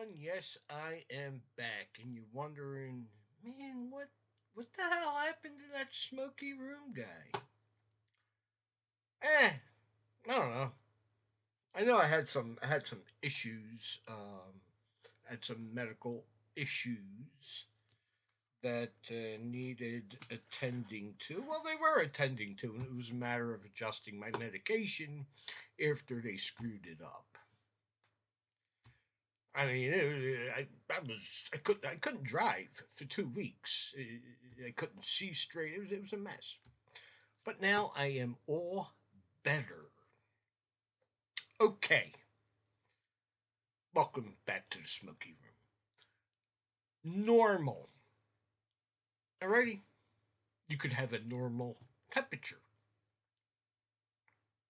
everyone. Yes, I am back, and you're wondering, man, what the hell happened to that Smoky Room guy? I don't know. I know I had some issues, had some medical issues that needed attending to. Well, they were attending to, and it was a matter of adjusting my medication after they screwed it up. I mean, I couldn't drive for 2 weeks. I couldn't see straight. It was a mess. But now I am all better. Okay, welcome back to the Smoky Room. Normal. Alrighty, you could have a normal temperature.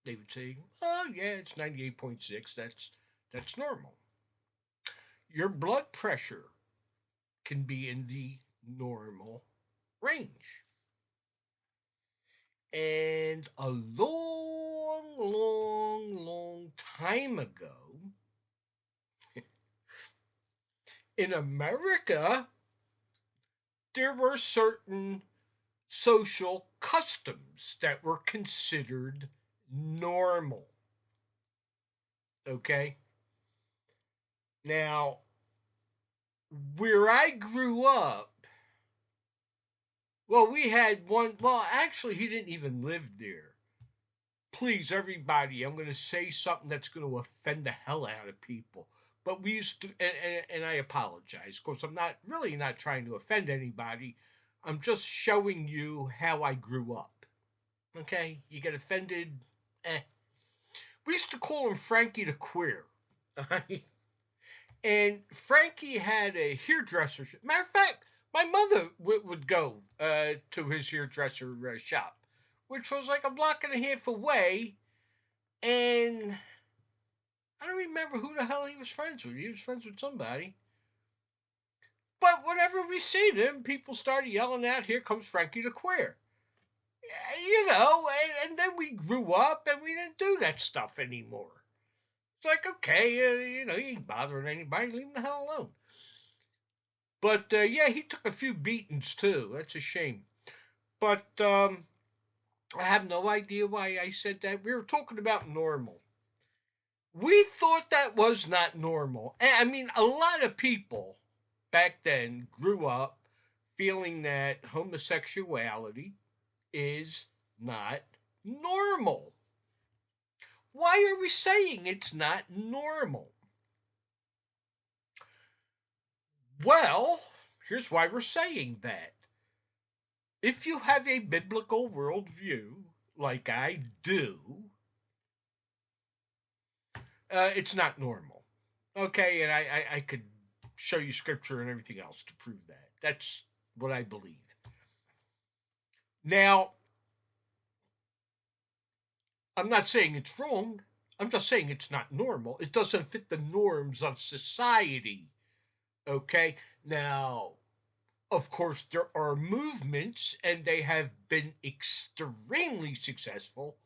They would say, "Oh yeah, it's 98.6. That's normal." Your blood pressure can be in the normal range. And a long, long, long time ago, in America, there were certain social customs that were considered normal. Okay? Now, where I grew up, well, we had one, well, actually, he didn't even live there. Please, everybody, I'm going to say something that's going to offend the hell out of people. But we used to, and I apologize, because I'm not really not trying to offend anybody. I'm just showing you how I grew up. Okay? You get offended? Eh. We used to call him Frankie the Queer. And Frankie had a hairdresser. Matter of fact, my mother would go to his hairdresser shop, which was like a block and a half away. And I don't remember who the hell he was friends with. He was friends with somebody. But whenever we seen him, people started yelling out, "Here comes Frankie the Queer." And then we grew up and we didn't do that stuff anymore. It's like, okay, you ain't bothering anybody, leave him the hell alone. But yeah, he took a few beatings too. That's a shame. But I have no idea why I said that. We were talking about normal. We thought that was not normal. I mean, a lot of people back then grew up feeling that homosexuality is not normal. Why are we saying it's not normal? Well, here's why we're saying that. If you have a biblical worldview, like I do, it's not normal. Okay, and I could show you scripture and everything else to prove that. That's what I believe. Now, I'm not saying it's wrong. I'm just saying it's not normal. It doesn't fit the norms of society. Okay? Now, of course, there are movements, and they have been extremely successful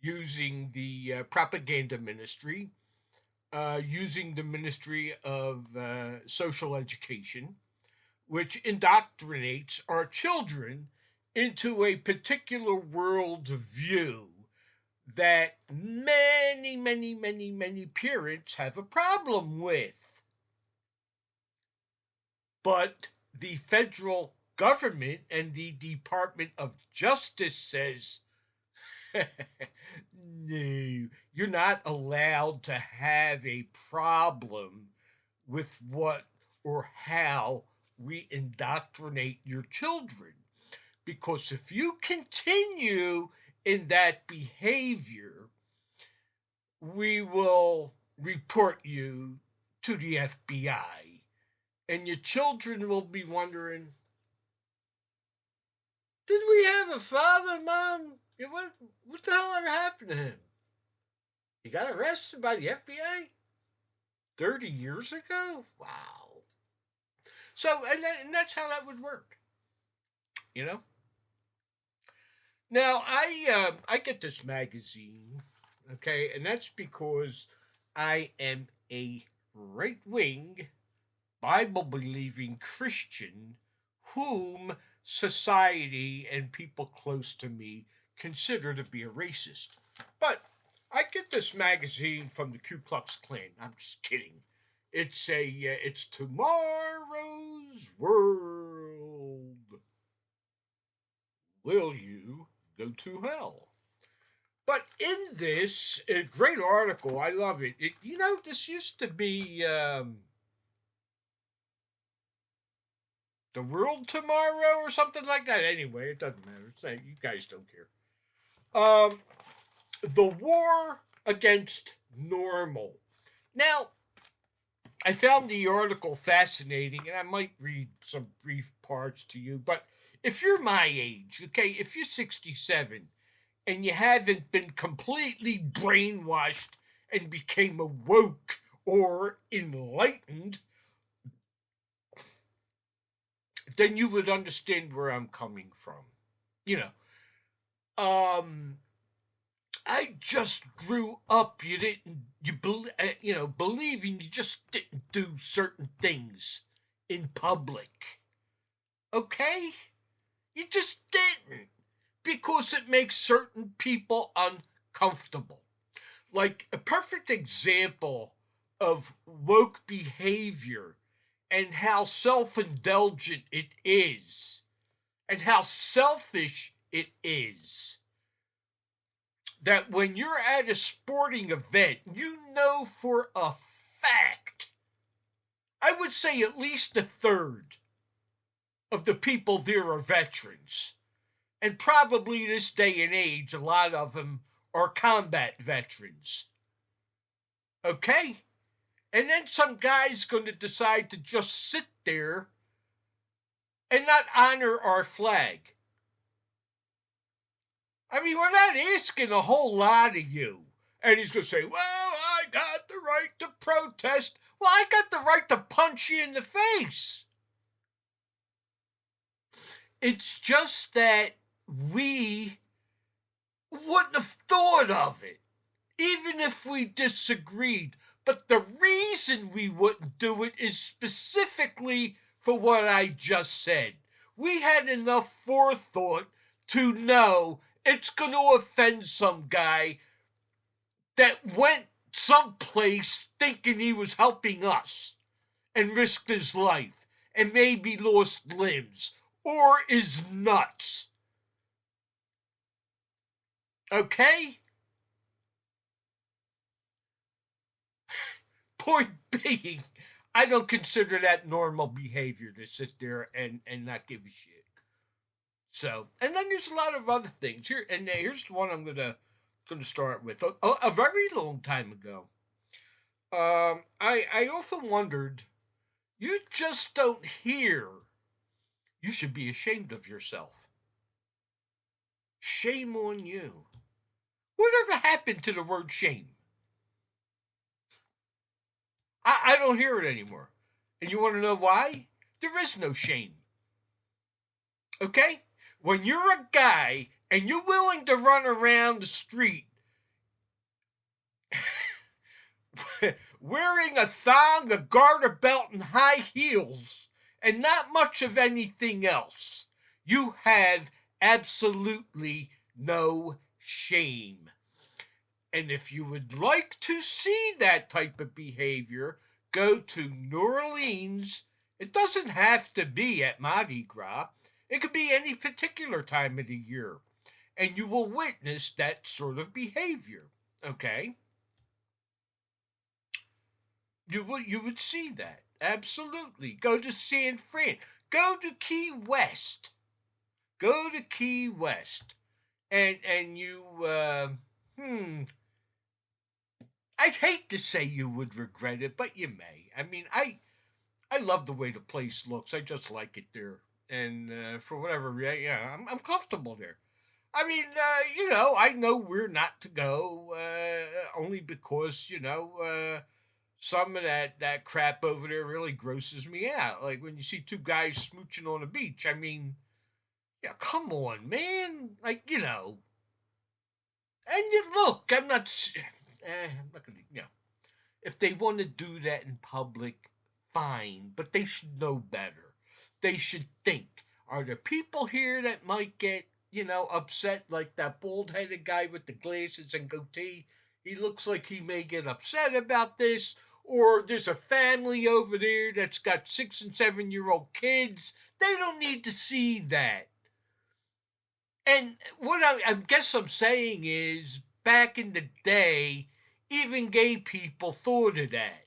using the propaganda ministry, using the Ministry of Social Education, which indoctrinates our children into a particular worldview that many, many, many, many parents have a problem with. But the federal government and the Department of Justice says, no, you're not allowed to have a problem with what or how we indoctrinate your children. Because if you continue in that behavior, we will report you to the FBI. And your children will be wondering, did we have a father, Mom? What the hell ever happened to him? He got arrested by the FBI 30 years ago? Wow. So, and that's how that would work, you know? Now, I get this magazine, okay, and that's because I am a right wing Bible believing Christian whom society and people close to me consider to be a racist. But I get this magazine from the Ku Klux Klan. I'm just kidding. It's tomorrow's world. Will you go to hell? But in this great article, I love it. This used to be the world tomorrow or something like that. Anyway, it doesn't matter. You guys don't care. The war against normal. Now, I found the article fascinating, and I might read some brief parts to you. But if you're my age, okay, if you're 67 and you haven't been completely brainwashed and became awoke or enlightened, then you would understand where I'm coming from. You know, I just grew up. Believing you just didn't do certain things in public. Okay, you just didn't because it makes certain people uncomfortable. Like a perfect example of woke behavior and how self-indulgent it is and how selfish it is that when you're at a sporting event, you know for a fact, I would say at least a third of the people there are veterans. And probably this day and age, a lot of them are combat veterans. Okay? And then some guy's going to decide to just sit there and not honor our flag. I mean, we're not asking a whole lot of you. And he's going to say, well, I got the right to protest. Well, I got the right to punch you in the face. It's just that we wouldn't have thought of it, even if we disagreed. But the reason we wouldn't do it is specifically for what I just said. We had enough forethought to know it's going to offend some guy that went someplace thinking he was helping us and risked his life and maybe lost limbs or is nuts. Okay? Point being, I don't consider that normal behavior to sit there and not give a shit. So, and then there's a lot of other things here, and here's the one I'm gonna start with. A very long time ago, I often wondered, you just don't hear. You should be ashamed of yourself. Shame on you. Whatever happened to the word shame? I don't hear it anymore. And you want to know why? There is no shame. Okay? When you're a guy and you're willing to run around the street wearing a thong, a garter belt, and high heels, and not much of anything else, you have absolutely no shame. And if you would like to see that type of behavior, go to New Orleans. It doesn't have to be at Mardi Gras. It could be any particular time of the year. And you will witness that sort of behavior. Okay? You would see that. Absolutely. Go to San Fran. Go to Key West. Go to Key West. And you I'd hate to say you would regret it, but you may. I mean, I love the way the place looks. I just like it there, and for whatever reason, yeah, I'm comfortable there. I mean, I know we're not to go only because some of that crap over there really grosses me out. Like when you see two guys smooching on the beach. I mean, yeah, come on, man. Like and you look. I'm not gonna. If they want to do that in public, fine, but they should know better. They should think. Are there people here that might get, upset, like that bald headed guy with the glasses and goatee? He looks like he may get upset about this. Or there's a family over there that's got 6 and 7 year old kids. They don't need to see that. And what I guess I'm saying is, back in the day, even gay people thought of that.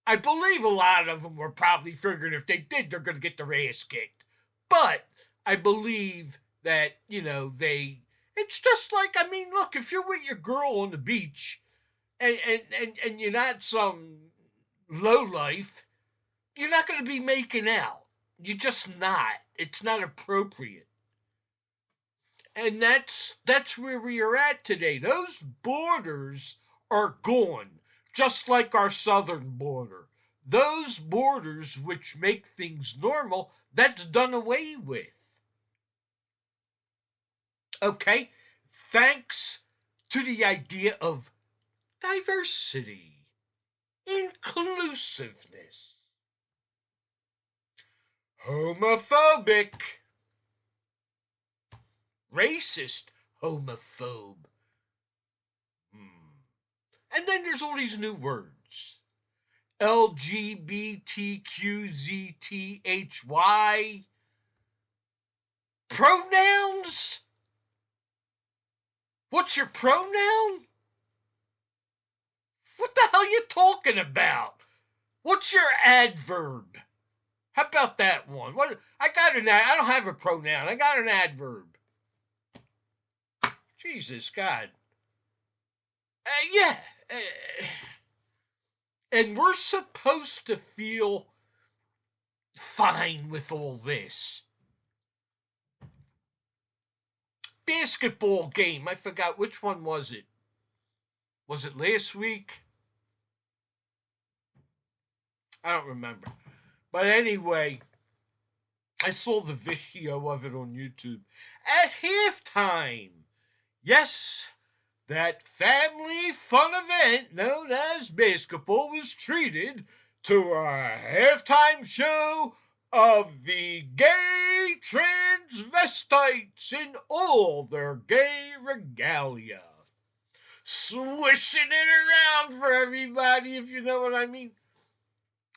I believe a lot of them were probably figuring if they did, they're going to get their ass kicked. But I believe that, it's just like, I mean, look, if you're with your girl on the beach and you're not some low life, you're not going to be making out. You're just not. It's not appropriate. And that's where we are at today. Those borders are gone, just like our southern border. Those borders which make things normal, that's done away with. Okay? Thanks to the idea of diversity, inclusiveness, homophobic, racist, homophobe. And then there's all these new words. LGBTQZTHY. Pronouns? What's your pronoun? What the hell are you talking about? What's your adverb? How about that one? What I don't have a pronoun. I got an adverb. Jesus God. Yeah. And we're supposed to feel fine with all this. Basketball game. I forgot which one was it. Was it last week? I don't remember. But anyway, I saw the video of it on YouTube. At halftime, yes, that family fun event known as basketball was treated to a halftime show of the gay transvestites in all their gay regalia. Swishing it around for everybody, if you know what I mean.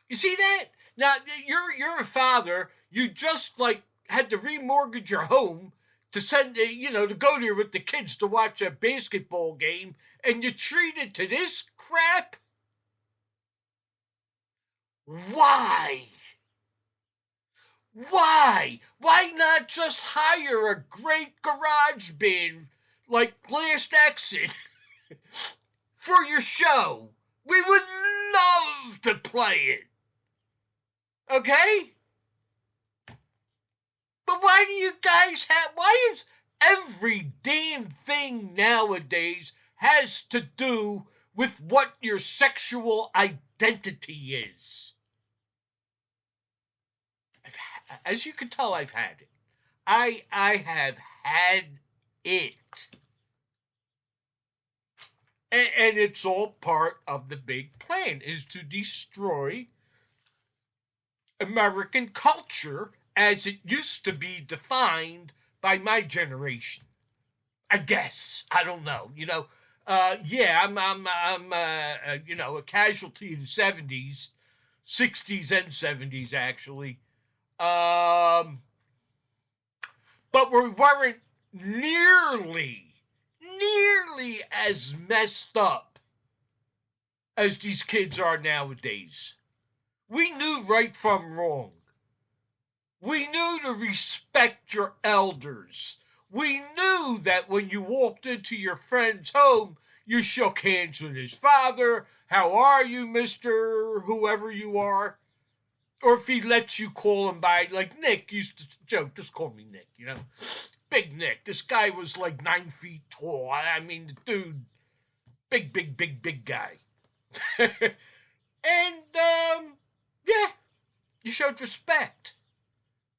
You see that? Now, you're a father. You just like had to remortgage your home to send, to go there with the kids to watch a basketball game, and you treated to this crap? Why? Why? Why not just hire a great garage band like Last Exit for your show? We would love to play it. Okay? But why do you guys why is every damn thing nowadays has to do with what your sexual identity is? As you can tell, I've had it. I have had it. And it's all part of the big plan, is to destroy American culture as it used to be defined by my generation. I guess. I don't know. Yeah, I'm a casualty of the 70s, 60s and 70s actually. But we weren't nearly as messed up as these kids are nowadays. We knew right from wrong. We knew to respect your elders. We knew that when you walked into your friend's home, you shook hands with his father. How are you, Mr. Whoever you are? Or if he lets you call him by, like Nick used to joke, just call me Nick, Big Nick. This guy was like 9 feet tall. I mean, the dude, big guy. And, yeah, you showed respect.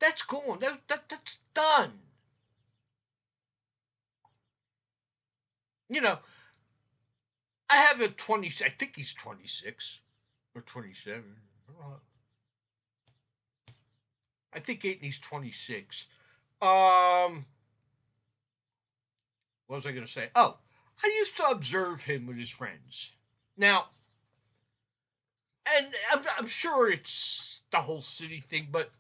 That's gone. That's done. I have a 20, I think he's 26 or 27. I think 8 and he's 26. Um, what was I going to say? Oh, I used to observe him with his friends. Now, and I'm sure it's the whole city thing, but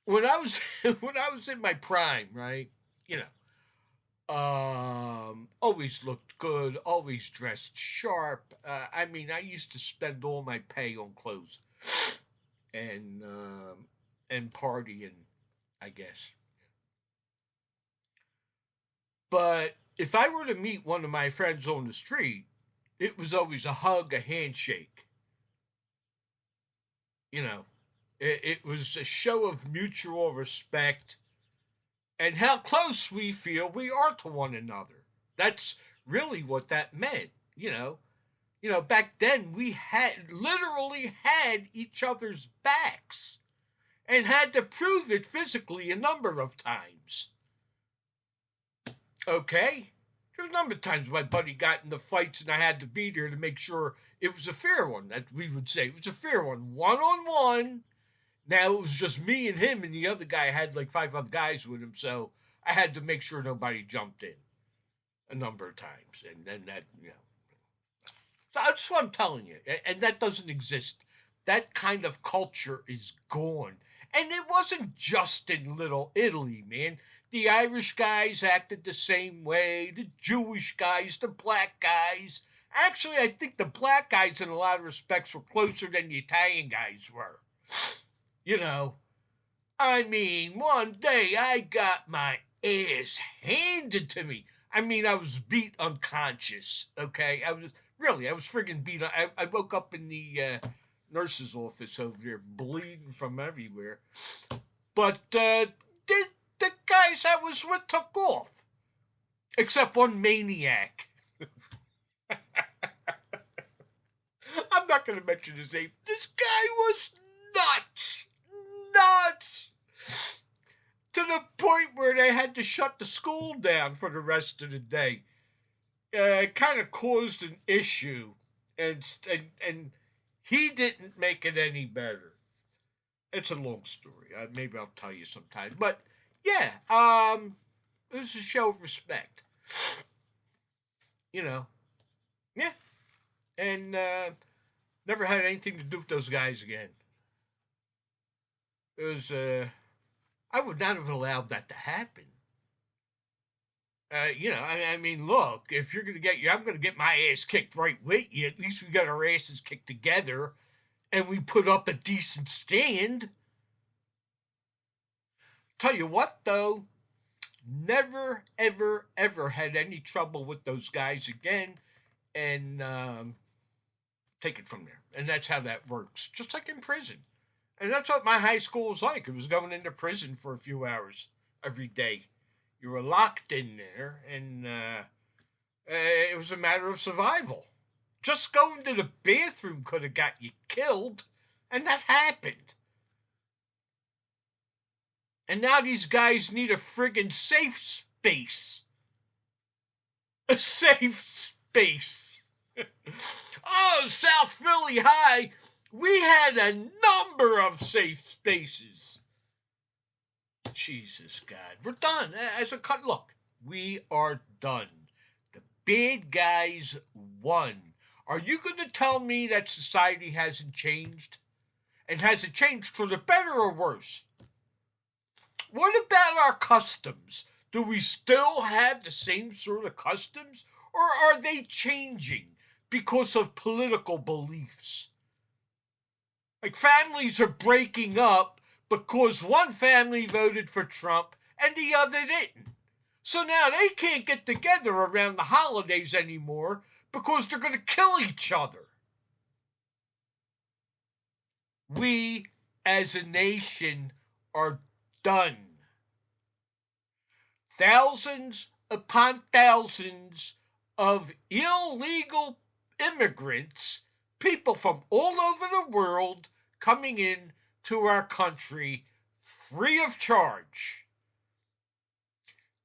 when I was when I was in my prime, right? You know, always looked good, always dressed sharp. I mean, I used to spend all my pay on clothes and partying, I guess. But if I were to meet one of my friends on the street, it was always a hug, a handshake. You know, it was a show of mutual respect and how close we feel we are to one another. That's really what that meant, you know. Back then we had literally had each other's backs and had to prove it physically a number of times. Okay? There's a number of times my buddy got into fights and I had to be there to make sure it was a fair one, that we would say. It was a fair one on one. Now it was just me and him, and the other guy had like 5 other guys with him, so I had to make sure nobody jumped in a number of times. And then that. So that's what I'm telling you. And that doesn't exist. That kind of culture is gone. And it wasn't just in Little Italy, man. The Irish guys acted the same way, the Jewish guys, the black guys. Actually, I think the black guys, in a lot of respects, were closer than the Italian guys were. You know, I mean, one day I got my ass handed to me. I mean, I was beat unconscious. Okay, I was friggin' beat. I woke up in the nurse's office over there, bleeding from everywhere. But the guys I was with took off, except one maniac. I'm not going to mention his name. This guy was nuts, nuts, to the point where they had to shut the school down for the rest of the day. It kind of caused an issue, and he didn't make it any better. It's a long story. Maybe I'll tell you sometime. But yeah, it was a show of respect. You know, yeah, and never had anything to do with those guys again. It was I would not have allowed that to happen. I mean, look, if you're gonna get you, I'm gonna get my ass kicked right with you. At least we got our asses kicked together, and we put up a decent stand. Tell you what, though, never, ever, ever had any trouble with those guys again, and take it from there. And that's how that works, just like in prison. And that's what my high school was like. It was going into prison for a few hours every day. You were locked in there, and it was a matter of survival. Just going to the bathroom could have got you killed, and that happened. And now these guys need a friggin' safe space. A safe space. Oh, South Philly High, we had a number of safe spaces. Jesus God, we're done. As a cut, look, we are done. The bad guys won. Are you going to tell me that society hasn't changed? And has it changed for the better or worse? What about our customs? Do we still have the same sort of customs? Or are they changing because of political beliefs? Like families are breaking up because one family voted for Trump and the other didn't. So now they can't get together around the holidays anymore because they're going to kill each other. We as a nation are done. Thousands upon thousands of illegal immigrants, people from all over the world coming in to our country free of charge.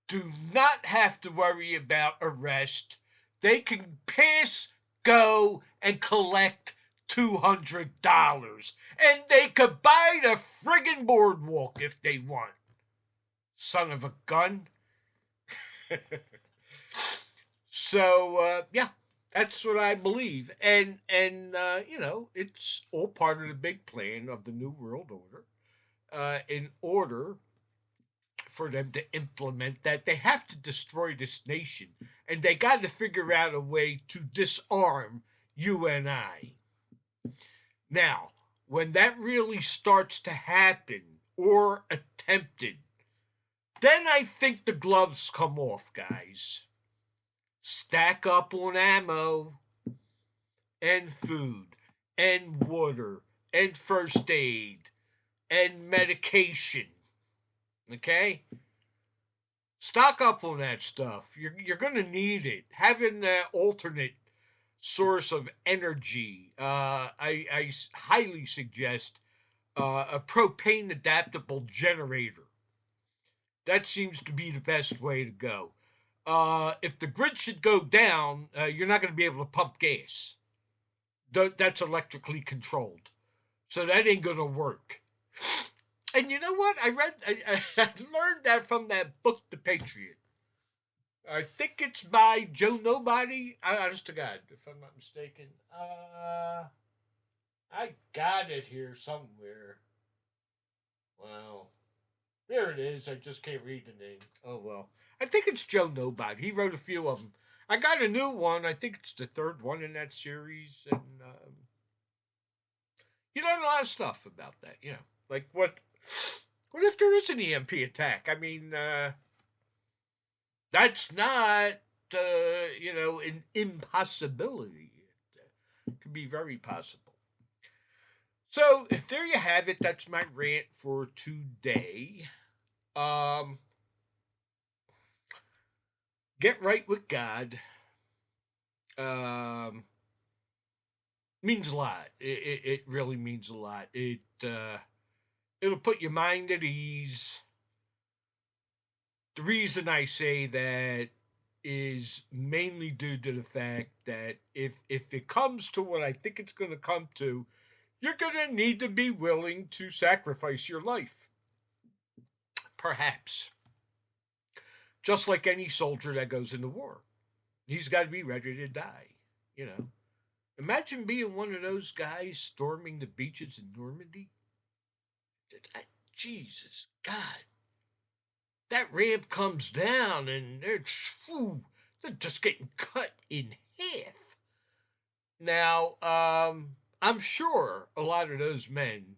Do not have to worry about arrest. They can pass, go, and collect $200. And they could buy the friggin' boardwalk if they want. Son of a gun. So yeah, that's what I believe, and you know, it's all part of the big plan of the New World Order. In order for them to implement that, they have to destroy this nation, and they got to figure out a way to disarm you and I. Now, when that really starts to happen or attempted, then I think the gloves come off, guys. Stack up on ammo and food and water and first aid and medication. Okay? Stock up on that stuff. You're going to need it. Having an alternate source of energy, I highly suggest a propane adaptable generator. That seems to be the best way to go. If the grid should go down, you're not going to be able to pump gas. That's electrically controlled, so that ain't going to work. And you know what? I learned that from that book, The Patriot. I think it's by Joe Nobody. Honest to God, if I'm not mistaken. I got it here somewhere. Wow. There it is. I just can't read the name. Oh, well. I think it's Joe Nobody. He wrote a few of them. I got a new one. I think it's the third one in that series. And you learn a lot of stuff about that. You know, like what if there is an EMP attack? I mean, that's not, you know, an impossibility. It could be very possible. So there you have it. That's my rant for today. Um, get right with God. Um, means a lot. It really means a lot. It'll put your mind at ease. The reason I say that is mainly due to the fact that if it comes to what I think it's going to come to, you're going to need to be willing to sacrifice your life. Perhaps. Just like any soldier that goes into war. He's got to be ready to die, you know. Imagine being one of those guys storming the beaches in Normandy. Jesus, God. That ramp comes down and they're just getting cut in half. Now, I'm sure a lot of those men,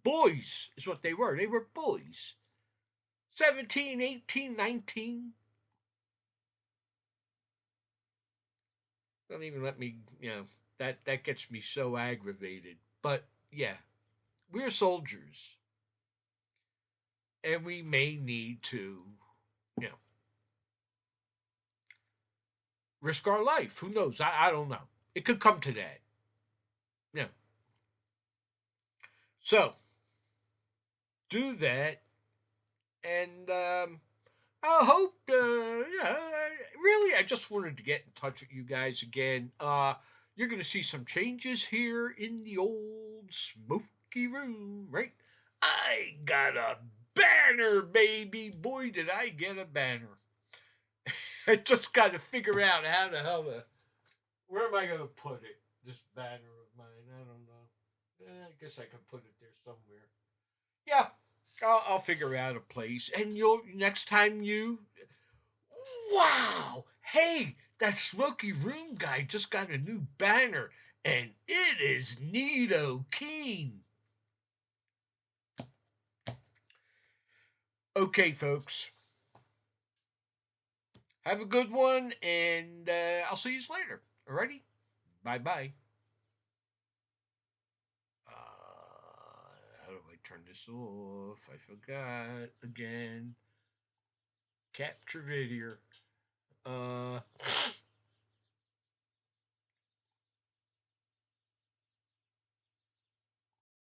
boys is what they were. They were boys. 17, 18, 19. Don't even let me, you know, that gets me so aggravated. But yeah, we're soldiers. And we may need to, you know, risk our life. Who knows? I don't know. It could come to that. Yeah. So do that, and I hope. Yeah, really, I just wanted to get in touch with you guys again. You're gonna see some changes here in the old Smoky Room, right? I got a banner, baby. Boy, did I get a banner. I just got to figure out how the hell to. Where am I gonna put it? This banner of mine. I don't know. I guess I can put it there somewhere. Yeah, I'll figure out a place. And you'll next time you. Wow! Hey, that Smoky Room guy just got a new banner, and it is neato keen. Okay, folks. Have a good one, and I'll see you later. Alrighty? Bye bye. How do I turn this off? I forgot again. Capture video.